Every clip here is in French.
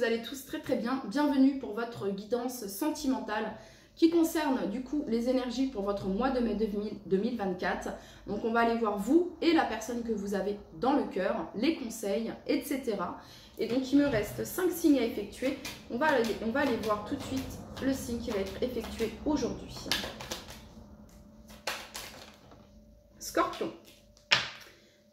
allez tous très très bien. Bienvenue pour votre guidance sentimentale qui concerne du coup les énergies pour votre mois de mai 2024. Donc on va aller voir vous et la personne que vous avez dans le cœur, les conseils, etc. Et donc il me reste 5 signes à effectuer. On va aller voir tout de suite le signe qui va être effectué aujourd'hui. Scorpion.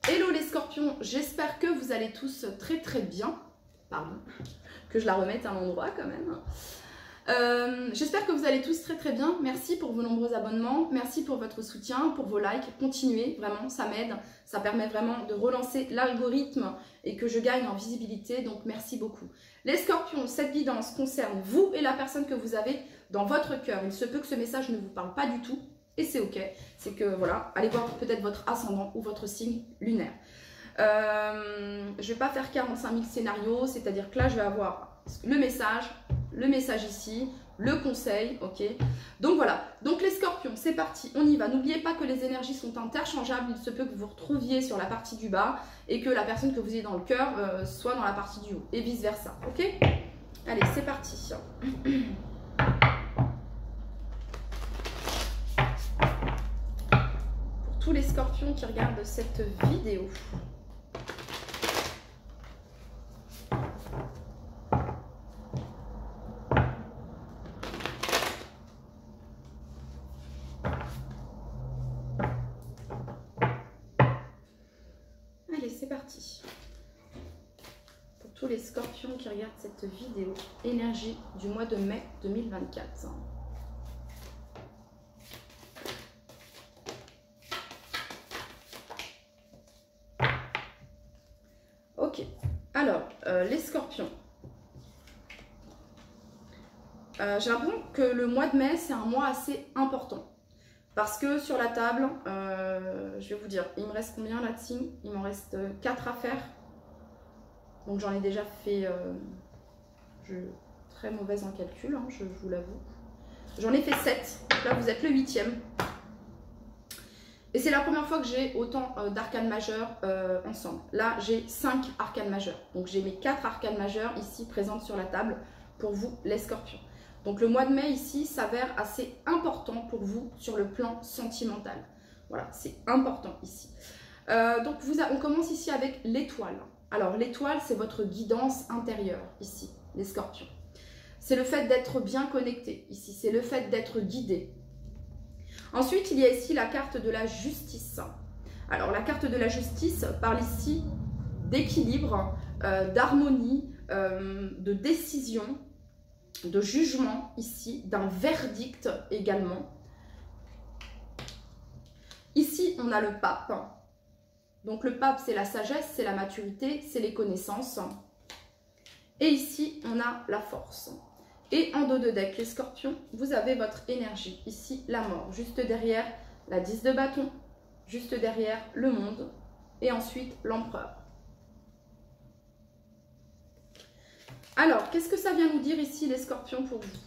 Hello les scorpions, j'espère que vous allez tous très très bien. Pardon, que je la remette à l'endroit quand même. J'espère que vous allez tous très très bien. Merci pour vos nombreux abonnements, merci pour votre soutien, pour vos likes. Continuez, vraiment, ça m'aide. Ça permet vraiment de relancer l'algorithme et que je gagne en visibilité. Donc merci beaucoup. Les scorpions, cette guidance concerne vous et la personne que vous avez dans votre cœur. Il se peut que ce message ne vous parle pas du tout. Et c'est ok, c'est que voilà, allez voir peut-être votre ascendant ou votre signe lunaire. Je ne vais pas faire 45 000 scénarios, c'est-à-dire que là je vais avoir le message ici, le conseil, ok. Donc voilà, donc les scorpions, c'est parti, on y va. N'oubliez pas que les énergies sont interchangeables, il se peut que vous vous retrouviez sur la partie du bas et que la personne que vous ayez dans le cœur soit dans la partie du haut et vice versa, ok. Allez, c'est parti. Tous les scorpions qui regardent cette vidéo. Allez, c'est parti. Pour tous les scorpions qui regardent cette vidéo, énergie du mois de mai 2024. Ok, alors les scorpions, j'ai l'impression que le mois de mai c'est un mois assez important parce que sur la table, je vais vous dire, il me reste combien là de signes? Il m'en reste 4 à faire, donc j'en ai déjà fait, je suis très mauvaise en calcul, hein, je vous l'avoue, j'en ai fait 7, donc là vous êtes le 8e. Et c'est la première fois que j'ai autant d'arcanes majeurs ensemble. Là, j'ai 5 arcanes majeurs. Donc, j'ai mes 4 arcanes majeurs ici présentes sur la table pour vous, les scorpions. Donc, le mois de mai ici s'avère assez important pour vous sur le plan sentimental. Voilà, c'est important ici. Donc, on commence ici avec l'étoile. Alors, l'étoile, c'est votre guidance intérieure ici, les scorpions. C'est le fait d'être bien connecté ici. C'est le fait d'être guidé. Ensuite, il y a ici la carte de la justice. Alors, la carte de la justice parle ici d'équilibre, d'harmonie, de décision, de jugement ici, d'un verdict également. Ici, on a le pape. Donc, le pape, c'est la sagesse, c'est la maturité, c'est les connaissances. Et ici, on a la force. Et en dos de deck, les scorpions, vous avez votre énergie. Ici, la mort. Juste derrière, la 10 de bâton. Juste derrière, le monde. Et ensuite, l'empereur. Alors, qu'est-ce que ça vient nous dire ici, les scorpions, pour vous?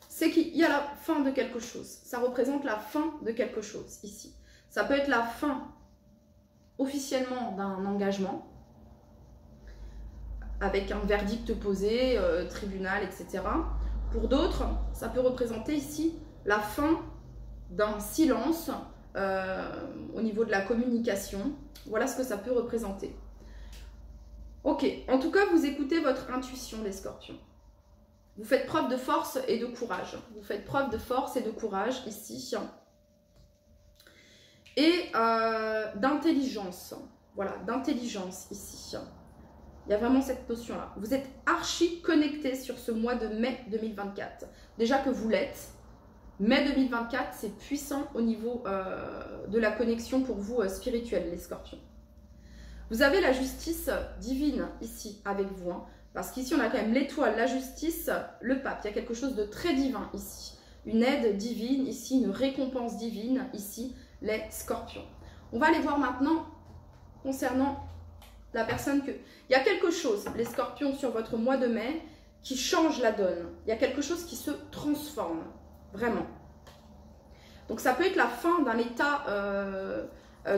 C'est qu'il y a la fin de quelque chose. Ça représente la fin de quelque chose, ici. Ça peut être la fin, officiellement, d'un engagement, avec un verdict posé, tribunal, etc. Pour d'autres, ça peut représenter ici la fin d'un silence au niveau de la communication. Voilà ce que ça peut représenter. Ok, en tout cas, vous écoutez votre intuition, les scorpions. Vous faites preuve de force et de courage. Vous faites preuve de force et de courage ici. Et d'intelligence. Voilà, d'intelligence ici. Il y a vraiment cette notion-là. Vous êtes archi connecté sur ce mois de mai 2024. Déjà que vous l'êtes. Mai 2024, c'est puissant au niveau de la connexion pour vous spirituelle, les scorpions. Vous avez la justice divine ici avec vous. Hein, parce qu'ici, on a quand même l'étoile, la justice, le pape. Il y a quelque chose de très divin ici. Une aide divine ici, une récompense divine ici, les scorpions. On va aller voir maintenant concernant la personne que... Il y a quelque chose, les scorpions, sur votre mois de mai qui change la donne. Il y a quelque chose qui se transforme, vraiment. Donc ça peut être la fin d'un état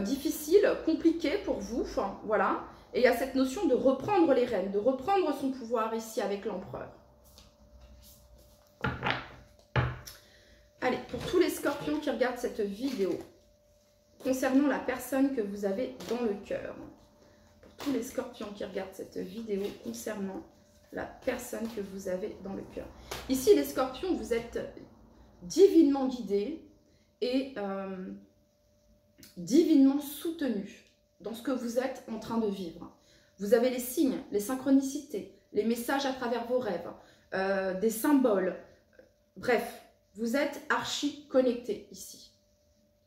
difficile, compliqué pour vous, voilà. Et il y a cette notion de reprendre les rênes, de reprendre son pouvoir ici avec l'empereur. Allez, pour tous les scorpions qui regardent cette vidéo, concernant la personne que vous avez dans le cœur. Pour tous les scorpions qui regardent cette vidéo, concernant la personne que vous avez dans le cœur. Ici, les scorpions, vous êtes divinement guidés et divinement soutenus dans ce que vous êtes en train de vivre. Vous avez les signes, les synchronicités, les messages à travers vos rêves, des symboles. Bref, vous êtes archi connectés ici.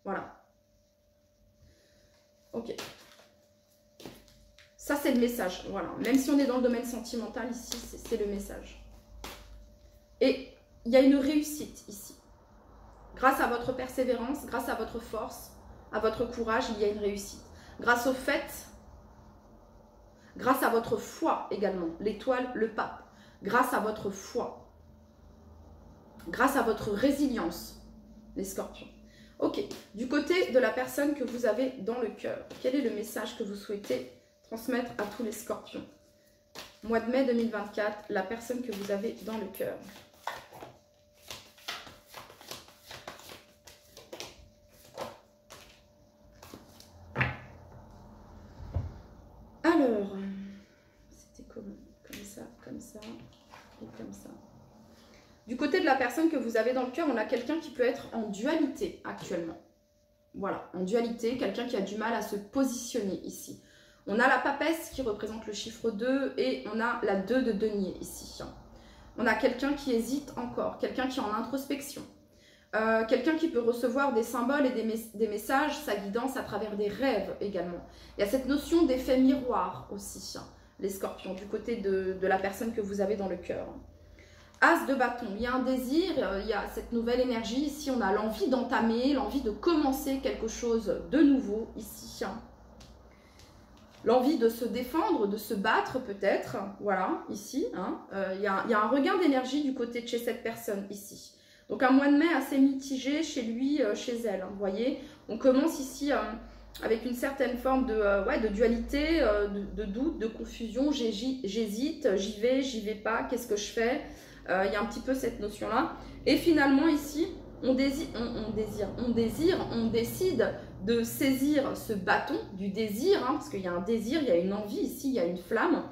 Voilà. Ok. Ça, c'est le message. Voilà. Même si on est dans le domaine sentimental, ici, c'est le message. Et il y a une réussite ici. Grâce à votre persévérance, grâce à votre force, à votre courage, il y a une réussite. Grâce au fait, grâce à votre foi également, l'étoile, le pape, grâce à votre foi, grâce à votre résilience, les scorpions. Ok, du côté de la personne que vous avez dans le cœur, quel est le message que vous souhaitez transmettre à tous les scorpions? Mois de mai 2024, la personne que vous avez dans le cœur. Alors, c'était comme ça et comme ça. Du côté de la personne que vous avez dans le cœur, on a quelqu'un qui peut être en dualité actuellement. Voilà, en dualité, quelqu'un qui a du mal à se positionner ici. On a la papesse qui représente le chiffre 2 et on a la 2 de denier ici. On a quelqu'un qui hésite encore, quelqu'un qui est en introspection. Quelqu'un qui peut recevoir des symboles et des messages, sa guidance à travers des rêves également. Il y a cette notion d'effet miroir aussi, les scorpions, du côté de la personne que vous avez dans le cœur. As de bâton, il y a un désir, il y a cette nouvelle énergie. Ici, on a l'envie d'entamer, l'envie de commencer quelque chose de nouveau ici. L'envie de se défendre, de se battre peut-être, voilà, ici. Il y a un regain d'énergie du côté de chez cette personne ici. Donc un mois de mai assez mitigé chez lui, chez elle. Vous voyez, on commence ici avec une certaine forme de dualité, de doute, de confusion. J'hésite, j'y vais pas, qu'est-ce que je fais? Il y a un petit peu cette notion-là. Et finalement ici, on décide de saisir ce bâton du désir, parce qu'il y a un désir, il y a une envie ici, il y a une flamme,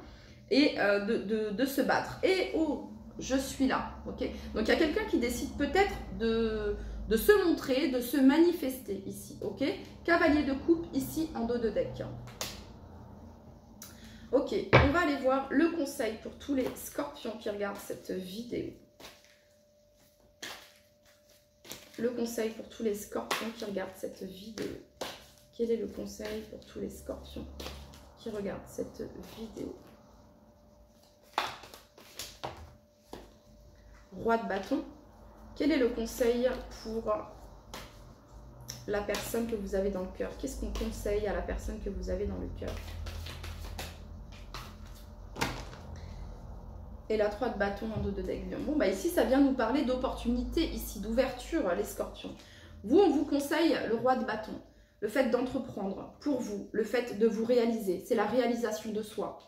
et de se battre. Et oh, je suis là, ok. Donc il y a quelqu'un qui décide peut-être de se montrer, de se manifester ici, ok. Cavalier de coupe ici en dos de deck. Ok, on va aller voir le conseil pour tous les scorpions qui regardent cette vidéo. Le conseil pour tous les scorpions qui regardent cette vidéo. Quel est le conseil pour tous les scorpions qui regardent cette vidéo? Roi de bâton. Quel est le conseil pour la personne que vous avez dans le cœur? Qu'est-ce qu'on conseille à la personne que vous avez dans le cœur? Et la 3 de bâton en dos de deck. Bon, bah ici, ça vient nous parler d'opportunité, ici, d'ouverture, les scorpions. Vous, on vous conseille le roi de bâton. Le fait d'entreprendre pour vous, le fait de vous réaliser. C'est la réalisation de soi.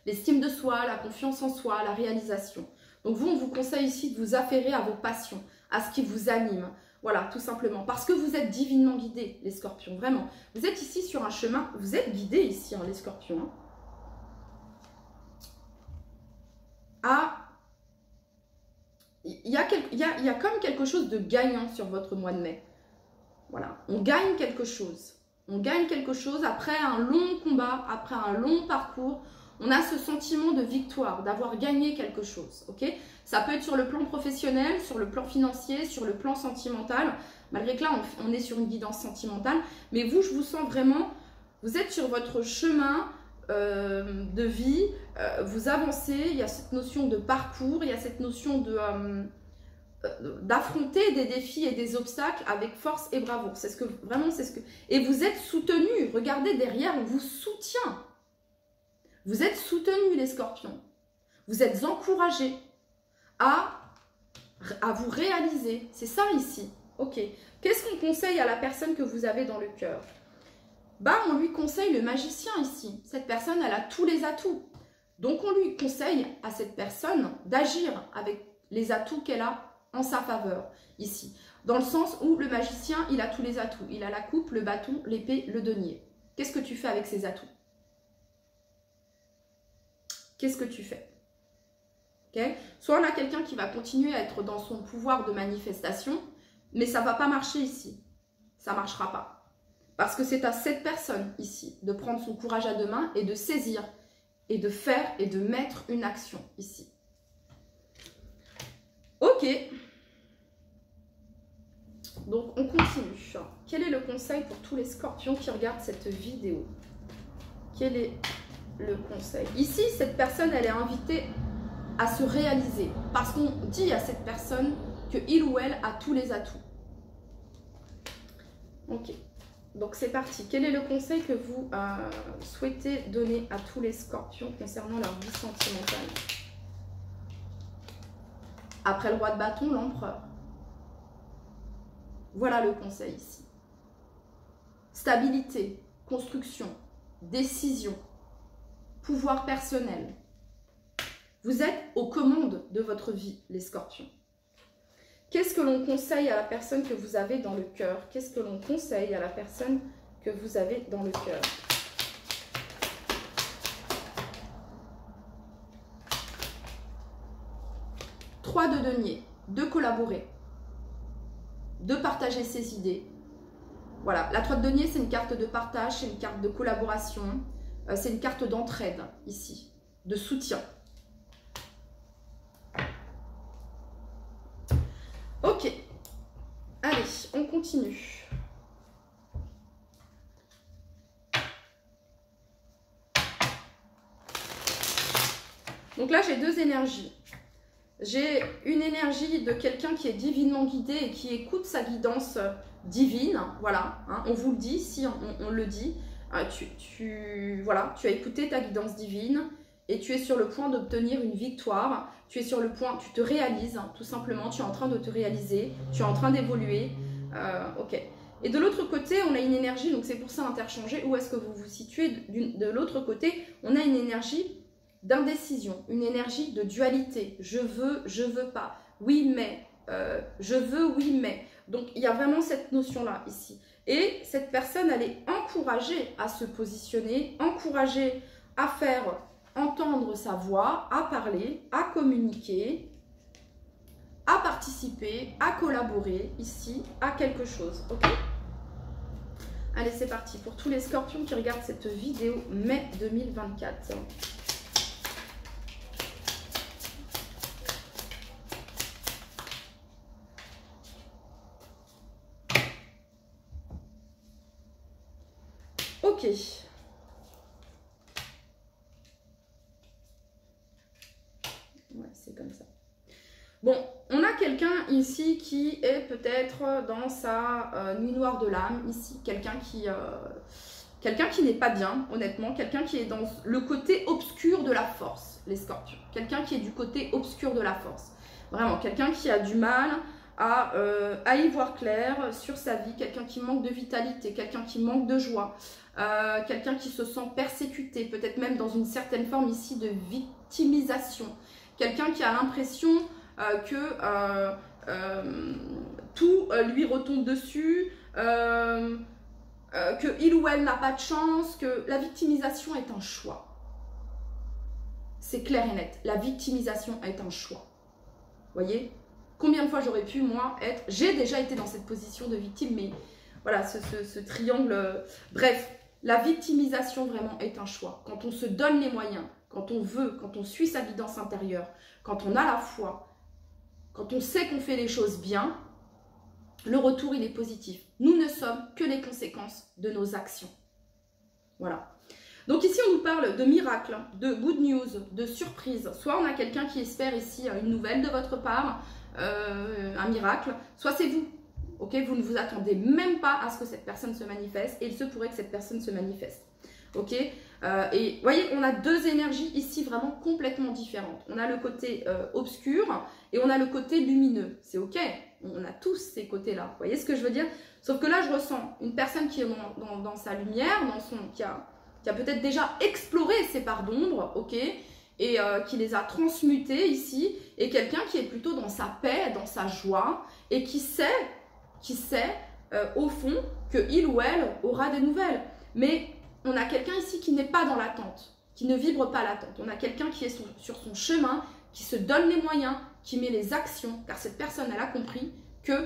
L'estime de soi, la confiance en soi, la réalisation. Donc vous, on vous conseille ici de vous affairer à vos passions, à ce qui vous anime. Voilà, tout simplement. Parce que vous êtes divinement guidés, les scorpions, vraiment. Vous êtes ici sur un chemin, vous êtes guidés ici, les scorpions. Il y a comme quelque chose de gagnant sur votre mois de mai. Voilà, on gagne quelque chose. On gagne quelque chose après un long combat, après un long parcours. On a ce sentiment de victoire, d'avoir gagné quelque chose. Ok, ça peut être sur le plan professionnel, sur le plan financier, sur le plan sentimental. Malgré que là, on est sur une guidance sentimentale. Mais vous, je vous sens vraiment, vous êtes sur votre chemin de vie, vous avancez, il y a cette notion de parcours, il y a cette notion d'affronter des défis et des obstacles avec force et bravoure. C'est ce que vraiment, c'est ce que. Et vous êtes soutenus. Regardez derrière, on vous soutient. Vous êtes soutenus, les scorpions. Vous êtes encouragés à vous réaliser. C'est ça ici. Ok. Qu'est-ce qu'on conseille à la personne que vous avez dans le cœur? bah on lui conseille le magicien ici. Cette personne, elle a tous les atouts. Donc on lui conseille à cette personne d'agir avec les atouts qu'elle a en sa faveur ici. Dans le sens où le magicien, il a tous les atouts. Il a la coupe, le bâton, l'épée, le denier. Qu'est-ce que tu fais avec ces atouts? Qu'est-ce que tu fais? Okay. Soit on a quelqu'un qui va continuer à être dans son pouvoir de manifestation, mais ça ne va pas marcher ici. Ça ne marchera pas. Parce que c'est à cette personne ici de prendre son courage à deux mains et de saisir et de faire et de mettre une action ici. Ok. Donc on continue. Quel est le conseil pour tous les scorpions qui regardent cette vidéo? Quel est le conseil? Ici, cette personne, elle est invitée à se réaliser. Parce qu'on dit à cette personne qu'il ou elle a tous les atouts. Ok. Donc c'est parti. Quel est le conseil que vous souhaitez donner à tous les scorpions concernant leur vie sentimentale? Après le roi de bâton, l'empereur. Voilà le conseil ici. Stabilité, construction, décision, pouvoir personnel. Vous êtes aux commandes de votre vie, les scorpions. Qu'est-ce que l'on conseille à la personne que vous avez dans le cœur? Qu'est-ce que l'on conseille à la personne que vous avez dans le cœur? Trois de denier, de collaborer, de partager ses idées. Voilà, la 3 de denier, c'est une carte de partage, c'est une carte de collaboration, c'est une carte d'entraide ici, de soutien. Ok, allez, on continue. Donc là, j'ai deux énergies. J'ai une énergie de quelqu'un qui est divinement guidé et qui écoute sa guidance divine. Voilà, hein, on vous le dit, si on le dit. Voilà, tu as écouté ta guidance divine et tu es sur le point d'obtenir une victoire. Tu es sur le point, tu te réalises, hein, tout simplement. Tu es en train de te réaliser, tu es en train d'évoluer. Ok. Et de l'autre côté, on a une énergie, donc c'est pour ça interchanger. Où est-ce que vous vous situez? De l'autre côté, on a une énergie d'indécision, une énergie de dualité. Je veux pas. Oui, mais. Je veux, oui, mais. Donc, il y a vraiment cette notion-là ici. Et cette personne, elle est encouragée à se positionner, encouragée à faire entendre sa voix, à parler, à communiquer, à participer, à collaborer ici, à quelque chose. Ok? Allez, c'est parti. Pour tous les scorpions qui regardent cette vidéo, mai 2024. Ok. Ouais, c'est comme ça. Bon, on a quelqu'un ici qui est peut-être dans sa nuit noire de l'âme. Ici, quelqu'un qui n'est pas bien, honnêtement. Quelqu'un qui est dans le côté obscur de la force, les scorpions. Quelqu'un qui est du côté obscur de la force. Vraiment, quelqu'un qui a du mal à y voir clair sur sa vie. Quelqu'un qui manque de vitalité, quelqu'un qui manque de joie. Quelqu'un qui se sent persécuté, peut-être même dans une certaine forme ici de victimisation. Quelqu'un qui a l'impression que tout lui retombe dessus, que il ou elle n'a pas de chance, que la victimisation est un choix. C'est clair et net, la victimisation est un choix. Voyez? Combien de fois j'aurais pu, moi, être... J'ai déjà été dans cette position de victime, mais voilà, ce triangle... Bref, la victimisation vraiment est un choix. Quand on se donne les moyens, quand on veut, quand on suit sa guidance intérieure, quand on a la foi, quand on sait qu'on fait les choses bien, le retour, il est positif. Nous ne sommes que les conséquences de nos actions. Voilà. Donc ici, on nous parle de miracles, de good news, de surprise. Soit on a quelqu'un qui espère ici une nouvelle de votre part, un miracle, soit c'est vous. Ok, vous ne vous attendez même pas à ce que cette personne se manifeste et il se pourrait que cette personne se manifeste. ok? Et vous voyez, on a deux énergies ici vraiment complètement différentes. On a le côté obscur et on a le côté lumineux. C'est ok, on a tous ces côtés-là. Vous voyez ce que je veux dire? Sauf que là, je ressens une personne qui est dans sa lumière, qui a peut-être déjà exploré ses parts d'ombre, ok? Et qui les a transmutées ici. Et quelqu'un qui est plutôt dans sa paix, dans sa joie et qui sait au fond qu'il ou elle aura des nouvelles. Mais on a quelqu'un ici qui n'est pas dans l'attente, qui ne vibre pas l'attente. On a quelqu'un qui est sur son chemin, qui se donne les moyens, qui met les actions, car cette personne, elle a compris que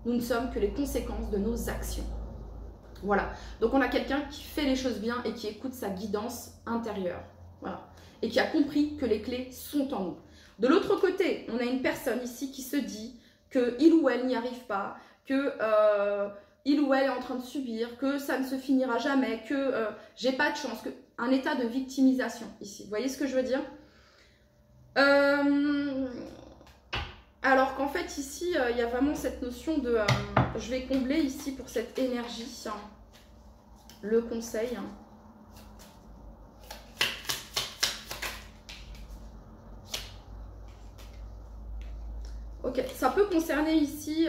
nous ne sommes que les conséquences de nos actions. Voilà. Donc on a quelqu'un qui fait les choses bien et qui écoute sa guidance intérieure. Voilà. Et qui a compris que les clés sont en nous. De l'autre côté, on a une personne ici qui se dit qu'il ou elle n'y arrive pas, que il ou elle est en train de subir, que ça ne se finira jamais, que j'ai pas de chance, un état de victimisation ici. Vous voyez ce que je veux dire? Alors qu'en fait ici, il y a vraiment cette notion de... je vais combler ici pour cette énergie, le conseil. Ok, ça peut concerner ici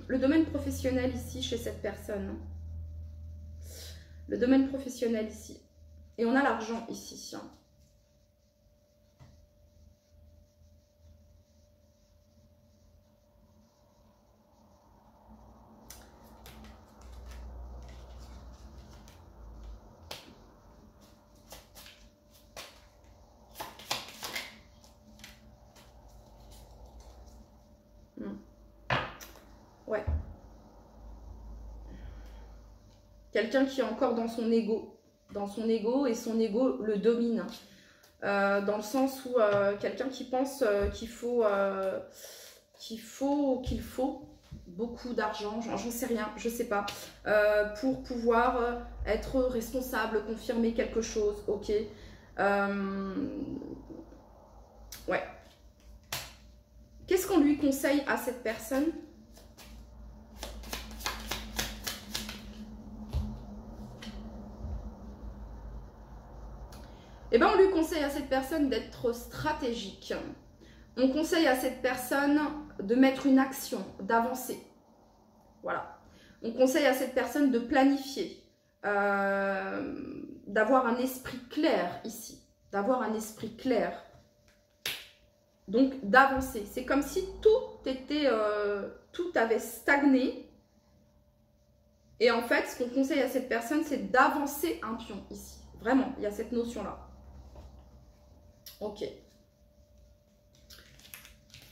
le domaine professionnel ici chez cette personne. Le domaine professionnel ici. Et on a l'argent ici. Ouais. Quelqu'un qui est encore dans son ego. Dans son ego et son ego le domine. Dans le sens où quelqu'un qui pense qu'il faut beaucoup d'argent, j'en sais rien, je sais pas, pour pouvoir être responsable, confirmer quelque chose, ok. Ouais. Qu'est-ce qu'on lui conseille à cette personne? Eh bien, on lui conseille à cette personne d'être stratégique. On conseille à cette personne de mettre une action, d'avancer. Voilà. On conseille à cette personne de planifier, d'avoir un esprit clair ici, d'avoir un esprit clair. Donc, d'avancer. C'est comme si tout avait stagné. Et en fait, ce qu'on conseille à cette personne, c'est d'avancer un pion ici. Vraiment, il y a cette notion-là. Ok.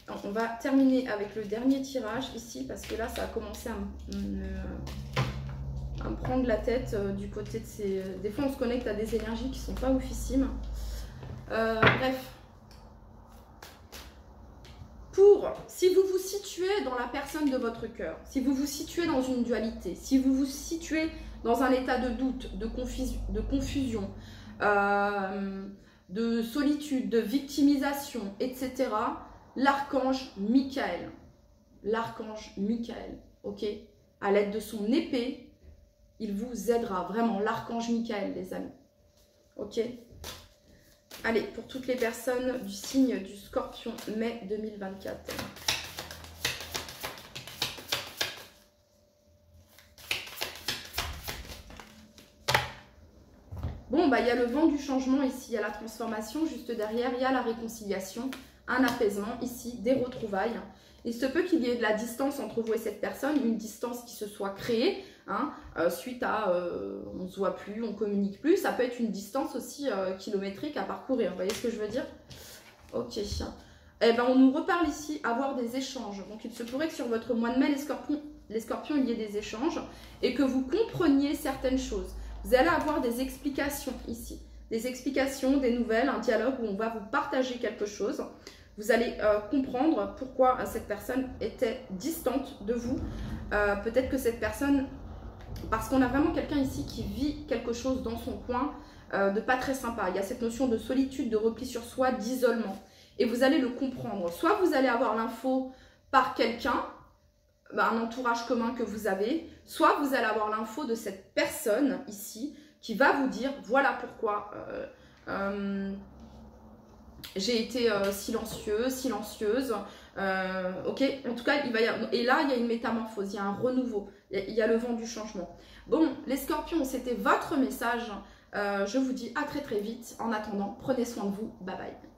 Alors, on va terminer avec le dernier tirage ici, parce que là, ça a commencé à me prendre la tête du côté de ces... Des fois, on se connecte à des énergies qui ne sont pas oufissimes. Bref. Si vous vous situez dans la personne de votre cœur, si vous vous situez dans une dualité, si vous vous situez dans un état de doute, de confusion, de solitude, de victimisation, etc., l'archange Michael, ok, à l'aide de son épée, il vous aidera vraiment, l'archange Michael, les amis, ok. Allez, pour toutes les personnes du signe du Scorpion, mai 2024. Bon, bah, il y a le vent du changement ici, il y a la transformation, juste derrière, il y a la réconciliation, un apaisement ici, des retrouvailles. Il se peut qu'il y ait de la distance entre vous et cette personne, une distance qui se soit créée, hein, suite à on ne se voit plus, on ne communique plus. Ça peut être une distance aussi kilométrique à parcourir, vous voyez ce que je veux dire? Ok. Eh ben, on nous reparle ici, avoir des échanges. Donc, il se pourrait que sur votre mois de mai, les scorpions, il y ait des échanges et que vous compreniez certaines choses. Vous allez avoir des explications ici, des explications, des nouvelles, un dialogue où on va vous partager quelque chose. Vous allez comprendre pourquoi cette personne était distante de vous. Peut-être que cette personne, parce qu'on a vraiment quelqu'un ici qui vit quelque chose dans son coin de pas très sympa. Il y a cette notion de solitude, de repli sur soi, d'isolement. Et vous allez le comprendre. Soit vous allez avoir l'info par quelqu'un, un entourage commun que vous avez, soit vous allez avoir l'info de cette personne ici qui va vous dire voilà pourquoi j'ai été silencieuse. Ok, en tout cas, il va y avoir, et là, il y a une métamorphose, il y a un renouveau, il y a le vent du changement. Bon, les scorpions, c'était votre message. Je vous dis à très très vite. En attendant, prenez soin de vous. Bye bye.